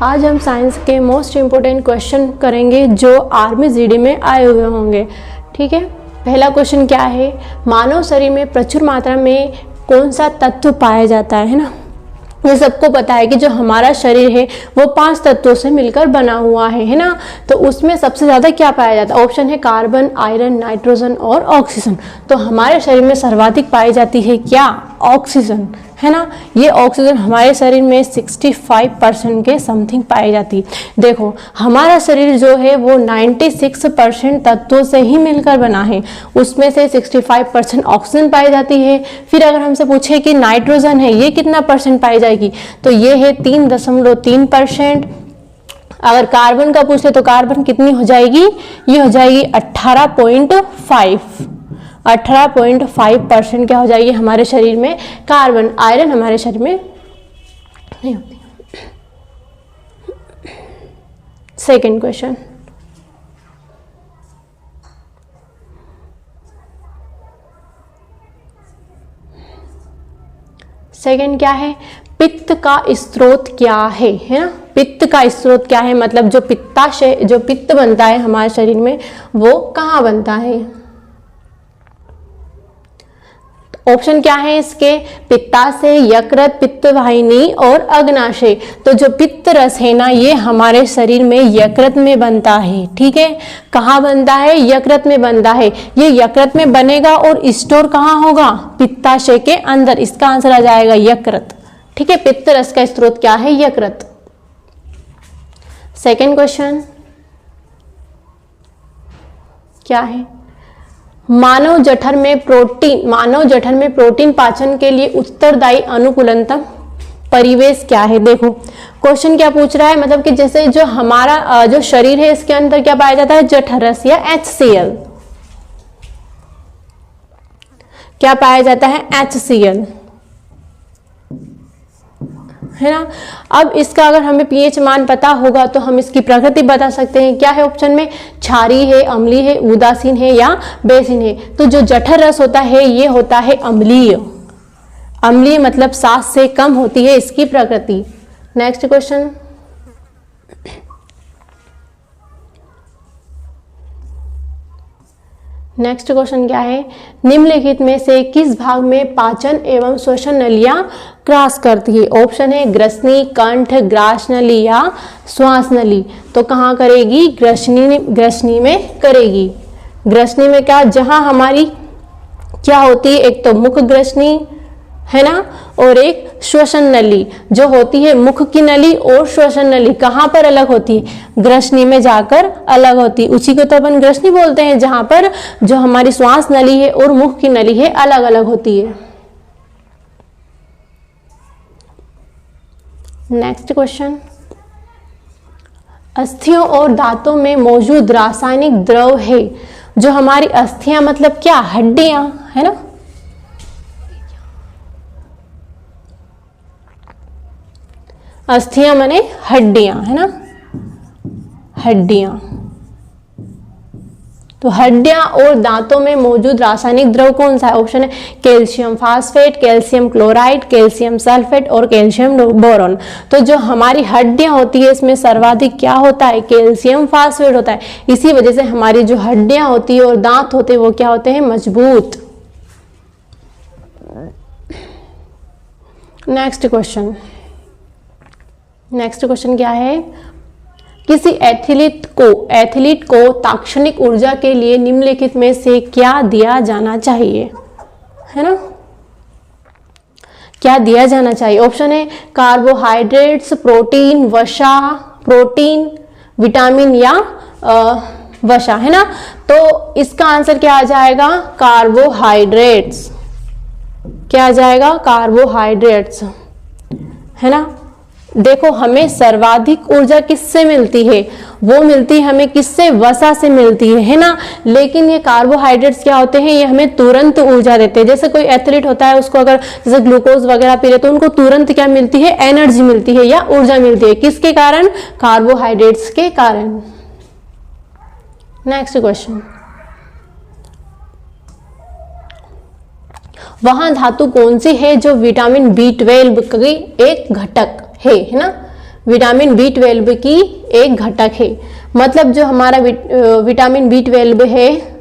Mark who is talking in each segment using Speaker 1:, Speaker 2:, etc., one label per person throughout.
Speaker 1: आज हम साइंस के मोस्ट इम्पोर्टेंट क्वेश्चन करेंगे जो आर्मी जीडी में आए हुए होंगे। ठीक है, पहला क्वेश्चन क्या है, मानव शरीर में प्रचुर मात्रा में कौन सा तत्व पाया जाता है ना। ये सबको पता है कि जो हमारा शरीर है वो 5 तत्वों से मिलकर बना हुआ है ना। तो उसमें सबसे ज़्यादा क्या पाया जाता है, ऑप्शन है कार्बन, आयरन, नाइट्रोजन और ऑक्सीजन। तो हमारे शरीर में सर्वाधिक पाई जाती है क्या, ऑक्सीजन, है ना। ये ऑक्सीजन हमारे शरीर में 65% के समथिंग पाई जाती है। देखो हमारा शरीर जो है वो 96% तत्वों से ही मिलकर बना है, उसमें से 65% ऑक्सीजन पाई जाती है। फिर अगर हमसे पूछे कि नाइट्रोजन है ये कितना परसेंट पाई जाएगी, तो ये है 3.3%। अगर कार्बन का पूछे तो कार्बन कितनी हो जाएगी, ये हो जाएगी 18.5% क्या हो जाएगी हमारे शरीर में कार्बन। आयरन हमारे शरीर में नहीं होती। सेकेंड क्वेश्चन, सेकेंड क्या है, पित्त का स्रोत क्या है ना। पित्त का स्रोत क्या है, मतलब जो पित्ताशय, जो पित्त बनता है हमारे शरीर में वो कहाँ बनता है। ऑप्शन क्या है इसके, पित्ताशय, यकृत, पित्तवाहिनी और अग्नाशय। तो जो पित्त रस है ना ये हमारे शरीर में यकृत में बनता है। ठीक है, कहाँ बनता है, यकृत में बनता है। ये यकृत में बनेगा और स्टोर कहाँ होगा, पित्ताशय के अंदर। इसका आंसर आ जाएगा यकृत। ठीक है, पित्त रस का स्रोत क्या है, यकृत। सेकेंड क्वेश्चन क्या है, मानव जठर में प्रोटीन पाचन के लिए उत्तरदायी अनुकूलतम परिवेश क्या है। देखो क्वेश्चन क्या पूछ रहा है, मतलब कि जैसे जो हमारा जो शरीर है इसके अंदर क्या पाया जाता है, जठर रस या HCl। क्या पाया जाता है, HCl, है ना। अब इसका अगर हमें pH मान पता होगा तो हम इसकी प्रकृति बता सकते हैं। क्या है ऑप्शन में, क्षारीय है, अम्लीय है, उदासीन है या बेसिन है। तो जो जठर रस होता है ये होता है अम्लीय। अम्लीय मतलब 7 से कम होती है इसकी प्रकृति। नेक्स्ट क्वेश्चन, नेक्स्ट क्वेश्चन क्या है, निम्नलिखित में से किस भाग में पाचन एवं श्वसन नलियां क्रॉस करती है। ऑप्शन है ग्रसनी, कंठ, ग्रास नली या श्वास नली। तो कहाँ करेगी, ग्रसनी में करेगी। ग्रसनी में क्या, जहां हमारी क्या होती है, एक तो मुख ग्रसनी है ना, और एक श्वसन नली जो होती है। मुख की नली और श्वसन नली कहाँ पर अलग होती है, ग्रसनी में जाकर अलग होती है। उसी को तो अपन ग्रसनी बोलते हैं, जहां पर जो हमारी श्वास नली है और मुख की नली है अलग अलग होती है। नेक्स्ट क्वेश्चन, अस्थियों और दांतों में मौजूद रासायनिक द्रव है। जो हमारी अस्थियां मतलब क्या, हड्डियां, है ना। अस्थियां माने हड्डियां, है ना, हड्डियां। तो हड्डियां और दांतों में मौजूद रासायनिक द्रव कौन सा है। ऑप्शन है calcium phosphate, calcium chloride, calcium sulphate और कैल्शियम बोरॉन। तो जो हमारी हड्डियां होती है इसमें सर्वाधिक क्या होता है, कैल्शियम फास्फेट होता है। इसी वजह से हमारी जो हड्डियां होती है और दांत होते हैं वो क्या होते हैं, मजबूत। नेक्स्ट क्वेश्चन क्या है, किसी एथलीट को तात्क्षणिक ऊर्जा के लिए निम्नलिखित में से क्या दिया जाना चाहिए, है ना। क्या दिया जाना चाहिए, ऑप्शन है कार्बोहाइड्रेट्स, प्रोटीन, वसा, प्रोटीन, विटामिन या वसा, है ना। तो इसका आंसर क्या आ जाएगा, कार्बोहाइड्रेट्स। क्या आ जाएगा, कार्बोहाइड्रेट्स, है ना। देखो हमें सर्वाधिक ऊर्जा किससे मिलती है, वो मिलती है हमें किससे, वसा से मिलती है ना। लेकिन ये कार्बोहाइड्रेट्स क्या होते हैं, ये हमें तुरंत ऊर्जा देते हैं। जैसे कोई एथलीट होता है, उसको अगर जैसे ग्लूकोज वगैरह पी ले तो उनको तुरंत क्या मिलती है, एनर्जी मिलती है या ऊर्जा मिलती है। किसके कारण, कार्बोहाइड्रेट्स के कारण। नेक्स्ट क्वेश्चन, वहां धातु कौन सी है जो विटामिन B12 की एक घटक है ना। विटामिन B12 की एक घटक है। मतलब जो हमारा विटामिन B12 है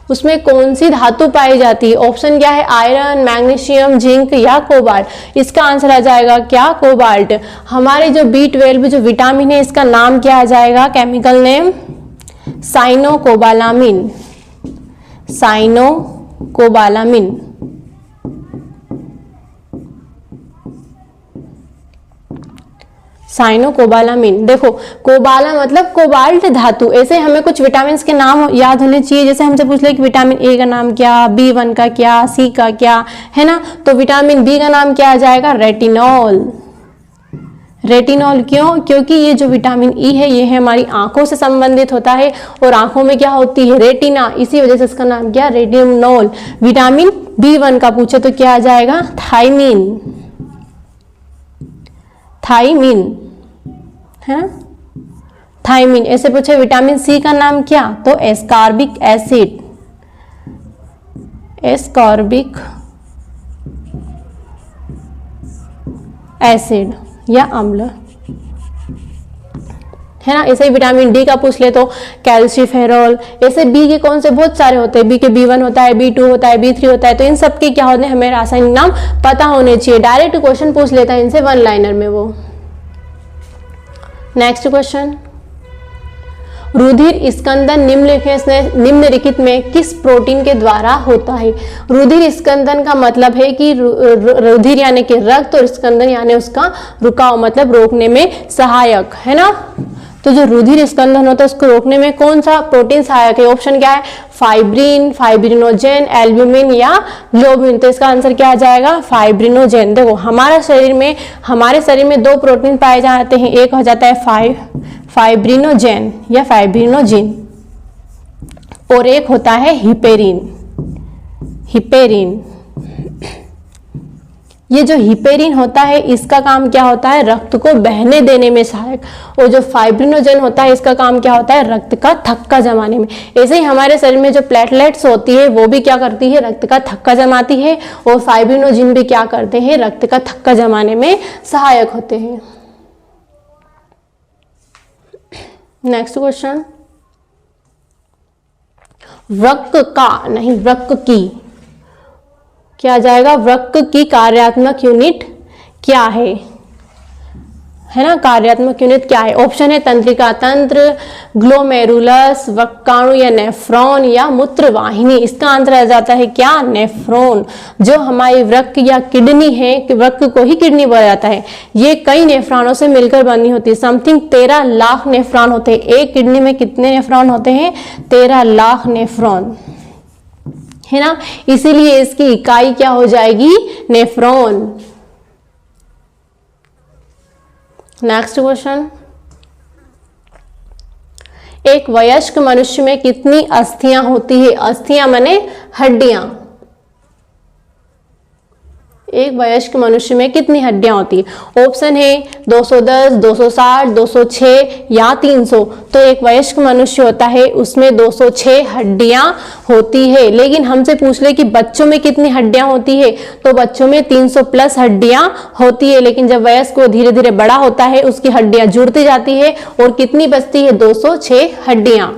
Speaker 1: उसमें कौन सी धातु पाई जाती है? ऑप्शन क्या है? आयरन, मैग्नीशियम, जिंक या कोबाल्ट। इसका आंसर आ जाएगा क्या? कोबाल्ट। हमारे जो B12 जो विटामिन है इसका नाम क्या आ जाएगा? Chemical name cyanocobalamin. Cyanocobalamin. Cyanocobalamin. देखो कोबाला मतलब कोबाल्ट धातु। ऐसे हमें कुछ विटामिन के नाम याद होने चाहिए। जैसे हमसे पूछ ले कि विटामिन ए का नाम क्या, B1 का क्या, सी का क्या, है ना। तो विटामिन बी का नाम क्या आ जाएगा? रेटिनॉल। रेटिनॉल क्यों? क्योंकि ये जो विटामिन ई है ये है हमारी आंखों से संबंधित होता है और आंखों में क्या होती है? रेटिना। इसी वजह से इसका नाम क्या? रेटिनॉल। विटामिन B1 का पूछे तो क्या आ जाएगा? थायमीन। थायमीन, है ना, थायमीन। ऐसे पूछे विटामिन सी का नाम क्या? तो एस्कॉर्बिक एसिड। एस्कॉर्बिक एसिड या अम्ल, है ना। ऐसे ही विटामिन डी का पूछ ले तो कैल्सीफेरॉल। ऐसे बी के कौन से बहुत सारे होते हैं। बी के B1 होता है, B2 होता है, B3 होता है। तो इन सब के क्या होते हैं? हमें रासायनिक नाम पता होने चाहिए। डायरेक्ट क्वेश्चन पूछ लेता है इनसे 1 लाइनर में वो। नेक्स्ट क्वेश्चन, रुधिर स्कंदन निम्नलिखित में किस प्रोटीन के द्वारा होता है? रुधिर स्कंदन का मतलब है कि रुधिर यानी कि रक्त और स्कंदन यानी उसका रुकाव, मतलब रोकने में सहायक, है ना। तो जो रुधिर स्कंदन होता है उसको रोकने में कौन सा प्रोटीन सहायक है? ऑप्शन क्या है? फाइब्रिन, फाइब्रिनोजेन, एल्ब्यूमिन या ग्लोबिन। तो इसका आंसर क्या आ जाएगा? फाइब्रिनोजेन। देखो हमारे शरीर में 2 प्रोटीन पाए जाते हैं। एक हो जाता है फाइब्रिनोजेन या फाइब्रिनोजिन और एक होता है हिपेरिन। हिपेरिन। ये जो हिपेरिन होता है इसका काम क्या होता है? रक्त को बहने देने में सहायक। और जो फाइब्रिनोजेन होता है इसका काम क्या होता है? रक्त का थक्का जमाने में। ऐसे ही हमारे शरीर में जो प्लेटलेट्स होती है वो भी क्या करती है? रक्त का थक्का जमाती है। और फाइब्रिनोजिन भी क्या करते हैं? रक्त का थक्का जमाने में सहायक होते हैं। नेक्स्ट क्वेश्चन, वृक्क का नहीं वृक्क की क्या आ जाएगा? वृक्क की कार्यात्मक यूनिट क्या है ना। कार्यात्मक यूनिट क्या है? ऑप्शन है तंत्रिका तंत्र, ग्लोमेरुलस, वक्काणु या नेफ्रॉन या मूत्रवाहिनी। इसका आंसर आ जाता है क्या? नेफ्रॉन। जो हमारी वृक्क या किडनी है, वृक्क को ही किडनी बोला जाता है, ये कई नेफ्रॉनों से मिलकर बनी होती है। समथिंग 13 लाख नेफ्रॉन होते हैं। एक किडनी में कितने नेफ्रॉन होते हैं? 13 लाख नेफ्रॉन, है ना। इसीलिए इसकी इकाई क्या हो जाएगी? नेफ्रॉन। नेक्स्ट क्वेश्चन, एक वयस्क मनुष्य में कितनी अस्थियां होती है? अस्थियां माने हड्डियां। एक वयस्क मनुष्य में कितनी हड्डियां होती है? ऑप्शन है 210, 260, 206 या 300। तो एक वयस्क मनुष्य होता है उसमें 206 हड्डियां होती है। लेकिन हमसे पूछ ले कि बच्चों में कितनी हड्डियां होती है, तो बच्चों में 300 प्लस हड्डियां होती है। लेकिन जब वयस्क को धीरे धीरे बड़ा होता है उसकी हड्डियां जुड़ती जाती है और कितनी बचती है? 206 हड्डियां।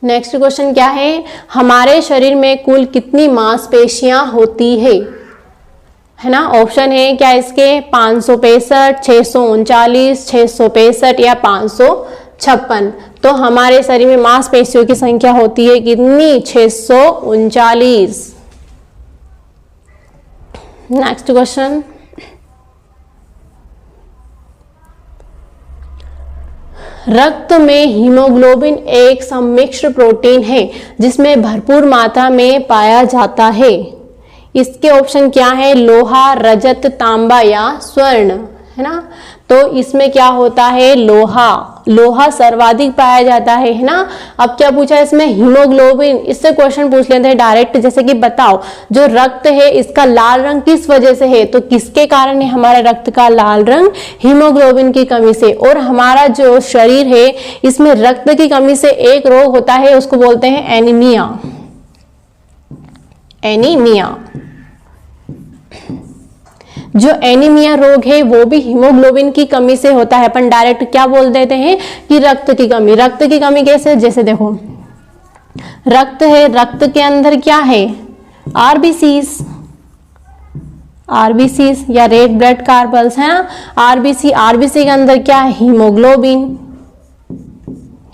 Speaker 1: नेक्स्ट क्वेश्चन क्या है? हमारे शरीर में कुल कितनी मांसपेशियां होती है ना। ऑप्शन है क्या इसके? 565, 639, 665 या 556। तो हमारे शरीर में मांसपेशियों की संख्या होती है कितनी? 639। नेक्स्ट क्वेश्चन, रक्त में हीमोग्लोबिन एक सम्मिश्र प्रोटीन है जिसमें भरपूर मात्रा में पाया जाता है। इसके ऑप्शन क्या है? लोहा, रजत, तांबा या स्वर्ण, है ना। तो इसमें क्या होता है? लोहा सर्वाधिक पाया जाता है ना। अब क्या पूछा है इसमें? हीमोग्लोबिन। इससे क्वेश्चन पूछ लेते हैं डायरेक्ट, जैसे कि बताओ जो रक्त है इसका लाल रंग किस वजह से है? तो किसके कारण है हमारे रक्त का लाल रंग? हीमोग्लोबिन की कमी से। और हमारा जो शरीर है इसमें रक्त की कमी से एक रोग होता है, उसको बोलते हैं एनीमिया। एनीमिया, जो एनीमिया रोग है वो भी हीमोग्लोबिन की कमी से होता है। अपन डायरेक्ट क्या बोल देते हैं कि रक्त की कमी। रक्त की कमी कैसे, जैसे देखो रक्त है, रक्त के अंदर क्या है, आरबीसीज, आरबीसीज या रेड ब्लड कार्पल्स है ना, आरबीसी, आरबीसी के अंदर क्या है, हीमोग्लोबिन।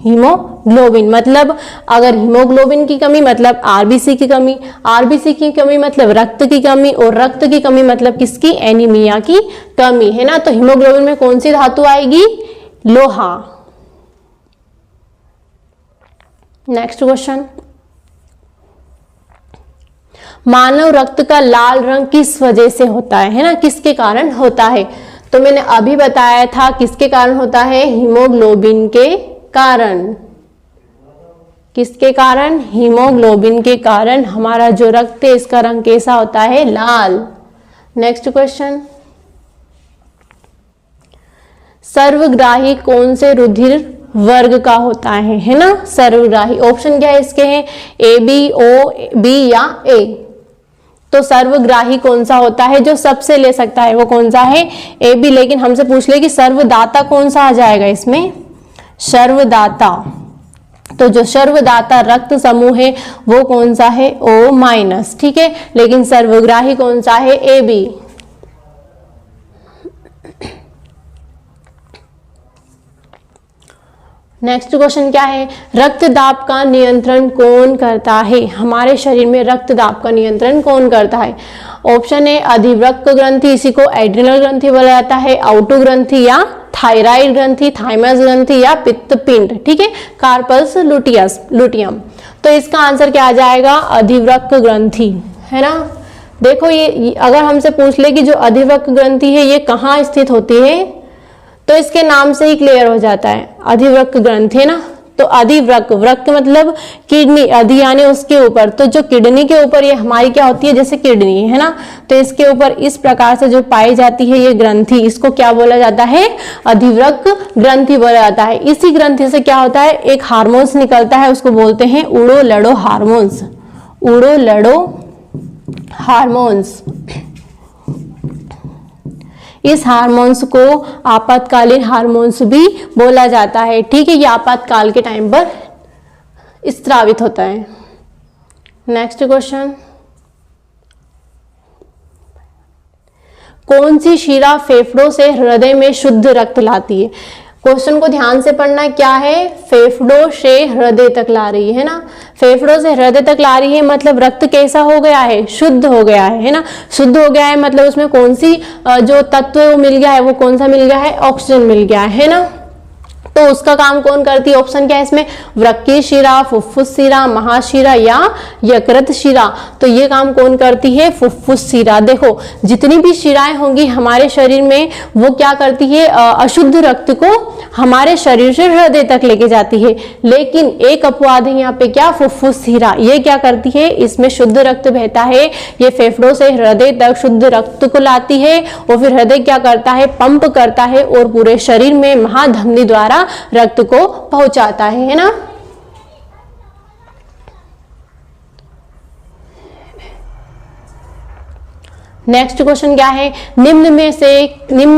Speaker 1: हीमोग्लोबिन मतलब अगर हीमोग्लोबिन की कमी मतलब आरबीसी की कमी, आरबीसी की कमी मतलब रक्त की कमी, और रक्त की कमी मतलब किसकी, एनीमिया की कमी, है ना। तो हीमोग्लोबिन में कौन सी धातु आएगी, लोहा। नेक्स्ट क्वेश्चन, मानव रक्त का लाल रंग किस वजह से होता है ना, किसके कारण होता है। तो मैंने अभी बताया था किसके कारण होता है, हीमोग्लोबिन के कारण। किसके कारण, हीमोग्लोबिन के कारण हमारा जो रक्त है इसका रंग कैसा होता है, लाल। नेक्स्ट क्वेश्चन, सर्वग्राही कौन से रुधिर वर्ग का होता है ना, सर्वग्राही। ऑप्शन क्या है इसके हैं, ए बी, ओ बी या ए। तो सर्वग्राही कौन सा होता है, जो सबसे ले सकता है वो कौन सा है, ए बी। लेकिन हमसे पूछ ले कि सर्वदाता कौन सा आ जाएगा इसमें, सर्वदाता। तो जो सर्वदाता रक्त समूह है वो कौन सा है, ओ माइनस, ठीक है। लेकिन सर्वग्राही कौन सा है, ए बी। नेक्स्ट क्वेश्चन क्या है, रक्तदाब का नियंत्रण कौन करता है, हमारे शरीर में रक्तदाब का नियंत्रण कौन करता है। ऑप्शन है अधिवृक्क ग्रंथि, इसी को एड्रिनल ग्रंथि बोला जाता है, आउटो ग्रंथि या थायराइड ग्रंथि, थाइमस ग्रंथि या पित्तपिंड, ठीक है, कार्पल्स लुटियम। तो इसका आंसर क्या आ जाएगा, अधिवृक्क ग्रंथि, है ना। देखो ये अगर हमसे पूछ ले कि जो अधिवृक्क ग्रंथि है ये कहाँ स्थित होती है, तो इसके नाम से ही क्लियर हो जाता है, अधिवृक्क ग्रंथि, है ना। तो अधिवृक्क, वृक्क मतलब किडनी, अधि यानी उसके ऊपर, तो जो किडनी के ऊपर ये हमारी क्या होती है, जैसे किडनी है ना, तो इसके ऊपर इस प्रकार से जो पाई जाती है ये ग्रंथि, इसको क्या बोला जाता है, अधिवृक्क ग्रंथि बोला जाता है। इसी ग्रंथि से क्या होता है, एक हार्मोन्स निकलता है, उसको बोलते हैं उड़ो लड़ो हार्मोन्स, उड़ो लड़ो हार्मोन्स। इस हार्मोन्स को आपातकालीन हार्मोन्स भी बोला जाता है, ठीक है। ये आपातकाल के टाइम पर स्रावित होता है। नेक्स्ट क्वेश्चन, कौन सी शिरा फेफड़ों से हृदय में शुद्ध रक्त लाती है। क्वेश्चन को ध्यान से पढ़ना, क्या है, फेफड़ों से हृदय तक ला रही है ना, फेफड़ों से हृदय तक ला रही है मतलब रक्त कैसा हो गया है, शुद्ध हो गया है ना। शुद्ध हो गया है मतलब उसमें कौन सी जो तत्व है वो मिल गया है, वो कौन सा मिल गया है, ऑक्सीजन मिल गया है ना। तो उसका काम कौन करती है, ऑप्शन क्या है इसमें, वृक्कीय शिरा, फुफ्फुस शिरा, महाशिरा या यकृत शिरा। तो ये काम कौन करती है, फुफ्फुस शिरा। देखो जितनी भी शिराएं होंगी हमारे शरीर में वो क्या करती है, अशुद्ध रक्त को हमारे शरीर से हृदय तक लेके जाती है। लेकिन एक अपवाद है यहाँ पे, क्या, फुफ्फुस शिरा। ये क्या करती है, इसमें शुद्ध रक्त बहता है, ये फेफड़ों से हृदय तक शुद्ध रक्त को लाती है, और फिर हृदय क्या करता है, पंप करता है और पूरे शरीर में महाधमनी द्वारा रक्त को पहुंचाता है ना। नेक्स्ट क्वेश्चन क्या है, निम्न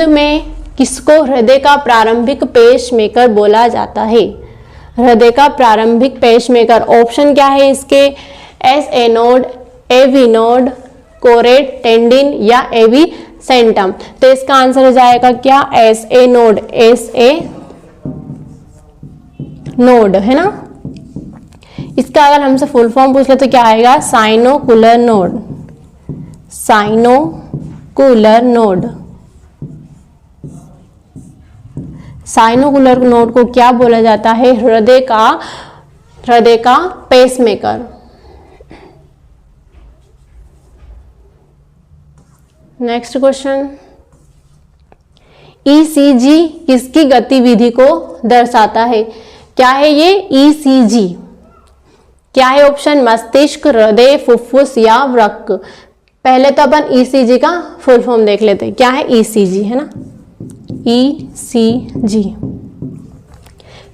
Speaker 1: में किसको हृदय का प्रारंभिक पेसमेकर बोला जाता है, हृदय का प्रारंभिक पेसमेकर। ऑप्शन क्या है इसके, S A node, AV node, chordae tendineae या एवी सेंटम। तो इसका आंसर हो जाएगा क्या, S A node, S A node, है ना। इसका अगर हमसे फुल फॉर्म पूछ ले तो क्या आएगा, साइनोकुलर नोड, साइनोकुलर नोड। साइनोकुलर नोड को क्या बोला जाता है, हृदय का पेसमेकर। नेक्स्ट क्वेश्चन, ईसीजी किसकी गतिविधि को दर्शाता है, क्या है ये ईसीजी, क्या है ऑप्शन, मस्तिष्क, हृदय, फुफ्फुस या वृक्क। पहले तो अपन ईसीजी का फुल फॉर्म देख लेते हैं, क्या है ईसीजी, है ना, ईसीजी।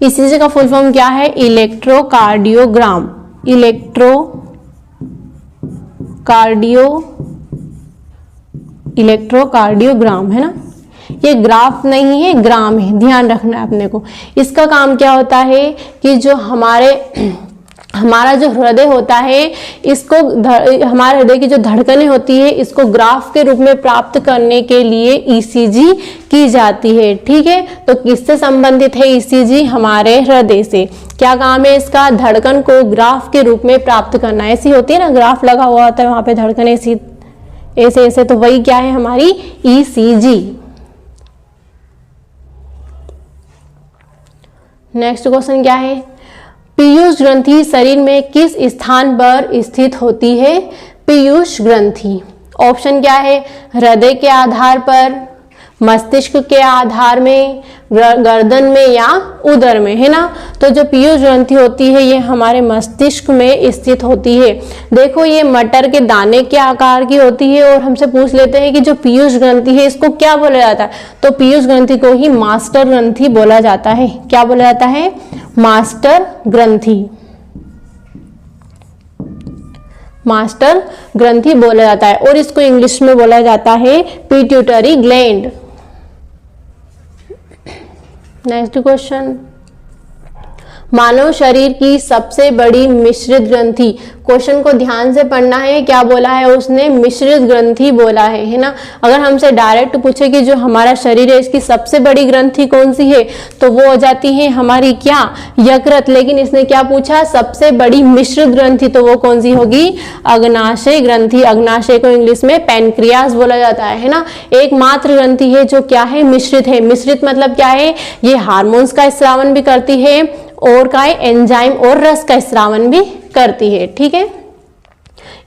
Speaker 1: ईसीजी का फुल फॉर्म क्या है, इलेक्ट्रोकार्डियोग्राम, इलेक्ट्रोकार्डियोग्राम, है ना। ये ग्राफ नहीं है, ग्राम है, ध्यान रखना है अपने को। इसका काम क्या होता है कि जो हमारा जो हृदय होता है, इसको हमारे हृदय की जो धड़कनें होती है, इसको ग्राफ के रूप में प्राप्त करने के लिए ईसीजी की जाती है। ठीक है, तो किससे संबंधित है ईसीजी? हमारे हृदय से। क्या काम है इसका? धड़कन को ग्राफ के रूप में प्राप्त करना। ऐसी होती है ना, ग्राफ लगा हुआ होता है, वहां पे धड़कन ऐसे ऐसे, तो वही क्या है? हमारी ईसीजी। नेक्स्ट क्वेश्चन क्या है? पीयूष ग्रंथि शरीर में किस स्थान पर स्थित होती है? पीयूष ग्रंथि। ऑप्शन क्या है? हृदय के आधार पर, मस्तिष्क के आधार में, गर्दन में या उदर में, है ना। तो जो पीयूष ग्रंथि होती है ये हमारे मस्तिष्क में स्थित होती है। देखो ये मटर के दाने के आकार की होती है और हमसे पूछ लेते हैं कि जो पीयूष ग्रंथि है इसको क्या बोला जाता है? तो पीयूष ग्रंथि को ही मास्टर ग्रंथि बोला जाता है। क्या बोला जाता है? मास्टर ग्रंथि। मास्टर ग्रंथि बोला जाता है और इसको इंग्लिश में बोला जाता है पिट्यूटरी ग्लैंड। नेक्स्ट क्वेश्चन, मानव शरीर की सबसे बड़ी मिश्रित ग्रंथि। क्वेश्चन को ध्यान से पढ़ना है। क्या बोला है उसने? मिश्रित ग्रंथि बोला है ना। अगर हमसे डायरेक्ट पूछे कि जो हमारा शरीर है इसकी सबसे बड़ी ग्रंथि कौन सी है, तो वो हो जाती है हमारी क्या? यकृत। लेकिन इसने क्या पूछा? सबसे बड़ी मिश्रित ग्रंथि, तो वो कौन सी होगी? अग्नाशय ग्रंथि। अग्नाशय को इंग्लिश में पैनक्रियास बोला जाता है ना। एकमात्र ग्रंथि है जो क्या है? मिश्रित है। मिश्रित मतलब क्या है? ये हार्मोन्स का स्रावन भी करती है और का एंजाइम और रस का स्रावन भी करती है। ठीक है,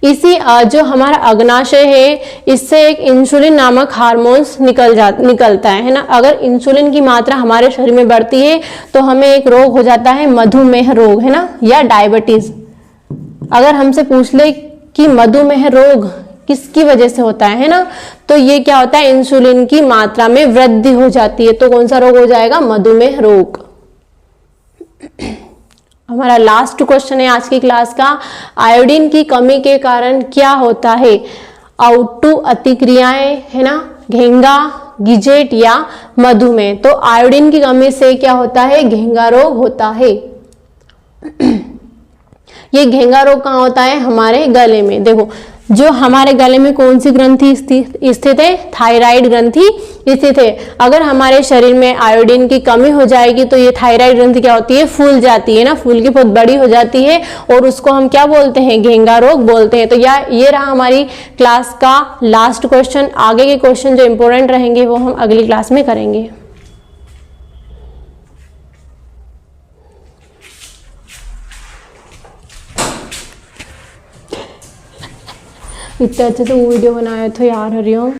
Speaker 1: इसी जो हमारा अग्नाशय है इससे एक इंसुलिन नामक हार्मोन्स निकलता है ना। अगर इंसुलिन की मात्रा हमारे शरीर में बढ़ती है तो हमें एक रोग हो जाता है मधुमेह रोग, है ना, या डायबिटीज। अगर हमसे पूछ ले कि मधुमेह रोग किसकी वजह से होता है ना, तो ये क्या होता है? इंसुलिन की मात्रा में वृद्धि हो जाती है। तो कौन सा रोग हो जाएगा? मधुमेह रोग। हमारा लास्ट क्वेश्चन है आज की क्लास का, आयोडीन की कमी के कारण क्या होता है? आउटू अतिक्रियाएं, है ना, घेंगा, गिजेट या मधुमेह। तो आयोडीन की कमी से क्या होता है? घेंगा रोग होता है। ये घेंगा रोग कहाँ होता है? हमारे गले में। देखो जो हमारे गले में कौन सी ग्रंथि स्थित है? थायराइड ग्रंथि स्थित है। अगर हमारे शरीर में आयोडीन की कमी हो जाएगी तो ये थायराइड ग्रंथि क्या होती है? फूल जाती है ना, फूल की बहुत बड़ी हो जाती है और उसको हम क्या बोलते हैं? घेंगा रोग बोलते हैं। तो ये रहा हमारी क्लास का लास्ट क्वेश्चन। आगे के क्वेश्चन जो इंपॉर्टेंट रहेंगे वो हम अगली क्लास में करेंगे। इतने अच्छे से वो वीडियो बनाया था यार हरिओम।